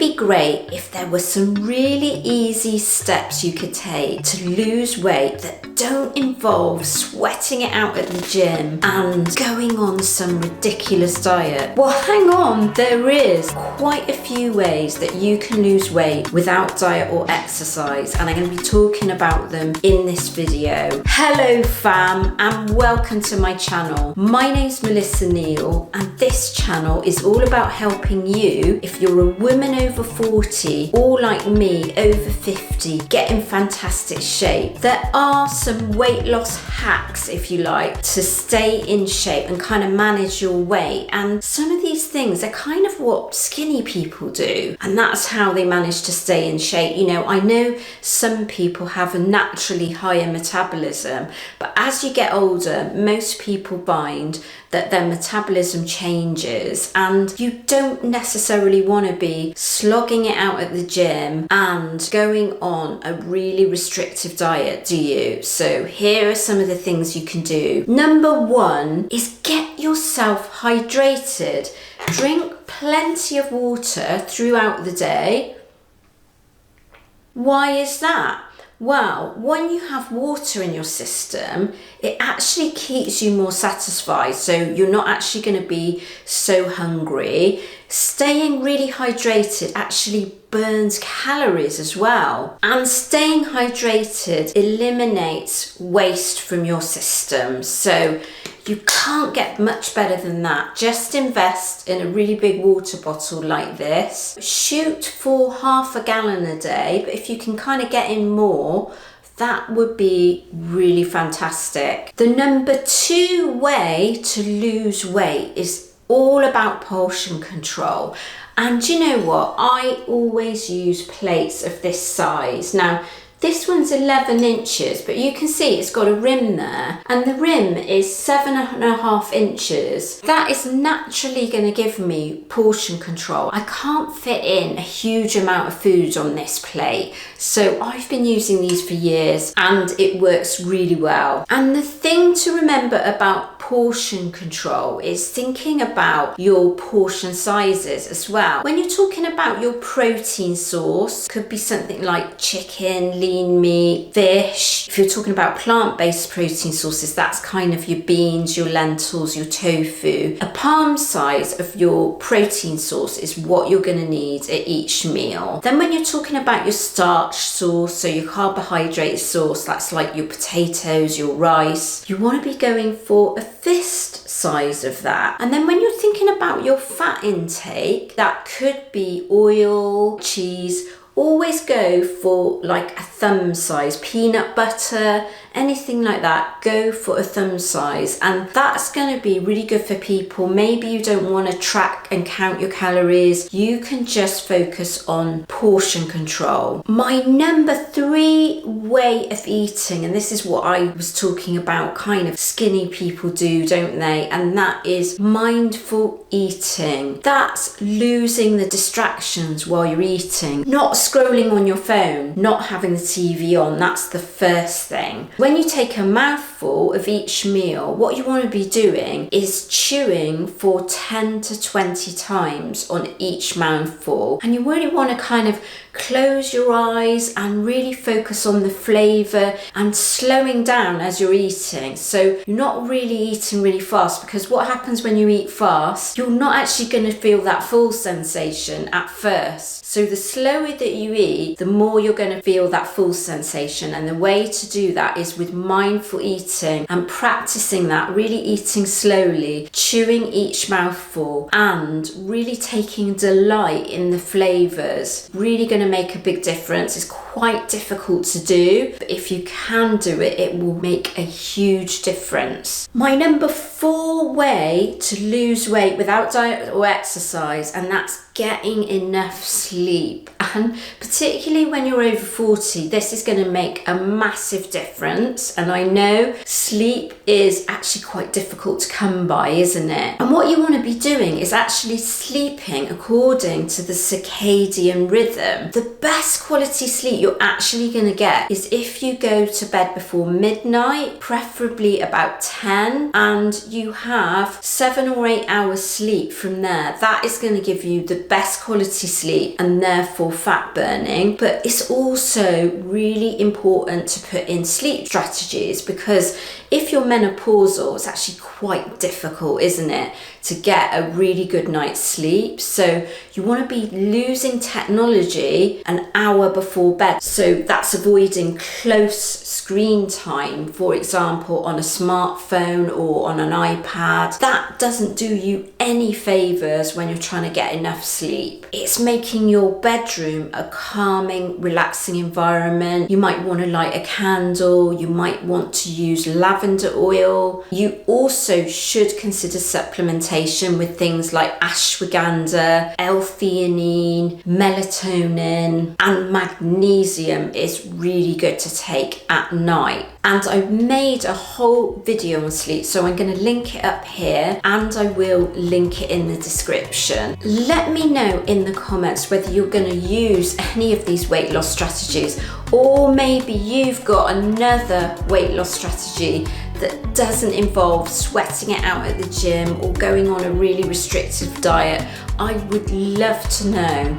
be great if there were some really easy steps you could take to lose weight that don't involve sweating it out at the gym and going on some ridiculous diet. Well, hang on, there is quite a few ways that you can lose weight without diet or exercise, and I'm going to be talking about them in this video. Hello fam, and welcome to my channel. My name's Melissa Neal, and this channel is all about helping you, if you're a woman over 40 or like me over 50, get in fantastic shape. There are some weight loss hacks, if you like, to stay in shape and kind of manage your weight, and some of these things are kind of what skinny people do, and that's how they manage to stay in shape. You know, I know some people have a naturally higher metabolism, but as you get older, most people find that their metabolism changes, and you don't necessarily want to be slogging it out at the gym and going on a really restrictive diet, do you? So here are some of the things you can do. Number one is get yourself hydrated. Drink plenty of water throughout the day. Why is that? Well, when you have water in your system, it actually keeps you more satisfied. So you're not actually going to be so hungry. Staying really hydrated actually burns calories as well. And staying hydrated eliminates waste from your system. So you can't get much better than that. Just invest in a really big water bottle like this. Shoot for half a gallon a day, but if you can kind of get in more, that would be really fantastic. The number two way to lose weight is all about portion control. And you know what? I always use plates of this size. Now, this one's 11 inches, but you can see it's got a rim there, and the rim is 7.5 inches. That is naturally going to give me portion control. I can't fit in a huge amount of food on this plate, so I've been using these for years and it works really well. And the thing to remember about portion control is thinking about your portion sizes as well. When you're talking about your protein source, could be something like chicken, lean meat, fish. If you're talking about plant-based protein sources, that's kind of your beans, your lentils, your tofu. A palm size of your protein source is what you're going to need at each meal. Then when you're talking about your starch source, so your carbohydrate source, that's like your potatoes, your rice, you want to be going for a fist size of that. And then when you're thinking about your fat intake, that could be oil, cheese. Always go for like a thumb size. Peanut butter, anything like that, go for a thumb size, and that's going to be really good for people. Maybe you don't want to track and count your calories, you can just focus on portion control. My number three way of eating, and this is what I was talking about, kind of skinny people do, don't they? And that is mindful eating. That's losing the distractions while you're eating, not scrolling on your phone, not having the TV on. That's the first thing. When you take a mouthful of each meal, what you want to be doing is chewing for 10 to 20 times on each mouthful. And you really want to kind of close your eyes and really focus on the flavour and slowing down as you're eating. So you're not really eating really fast, because what happens when you eat fast, you're not actually going to feel that full sensation at first. So the slower that you eat, the more you're going to feel that full sensation. And the way to do that is with mindful eating and practicing that, really eating slowly, chewing each mouthful and really taking delight in the flavours. Really going to make a big difference. It's quite difficult to do, but if you can do it, it will make a huge difference. My number four way to lose weight without diet or exercise, and that's getting enough sleep. and particularly when you're over 40, this is going to make a massive difference. And I know sleep is actually quite difficult to come by, isn't it? And what you want to be doing is actually sleeping according to the circadian rhythm. The best quality sleep you're actually going to get is if you go to bed before midnight, preferably about 10, and you have 7 or 8 hours sleep from there. That is going to give you the best quality sleep and therefore fat burning. But it's also really important to put in sleep strategies, because if you're menopausal, it's actually quite difficult, isn't it, to get a really good night's sleep. So you want to be losing technology an hour before bed. So that's avoiding close screen time, for example, on a smartphone or on an iPad. That doesn't do you any favors when you're trying to get enough sleep. It's making your bedroom a calming, relaxing environment. You might want to light a candle. You might want to use lavender oil. You also should consider supplementation with things like ashwagandha, L-theanine, melatonin, and magnesium is really good to take at night. And I made a whole video on sleep, so I'm going to link it up here and I will link it in the description. Let me know in the comments whether you're going to use any of these weight loss strategies, or maybe you've got another weight loss strategy that doesn't involve sweating it out at the gym or going on a really restrictive diet. I would love to know.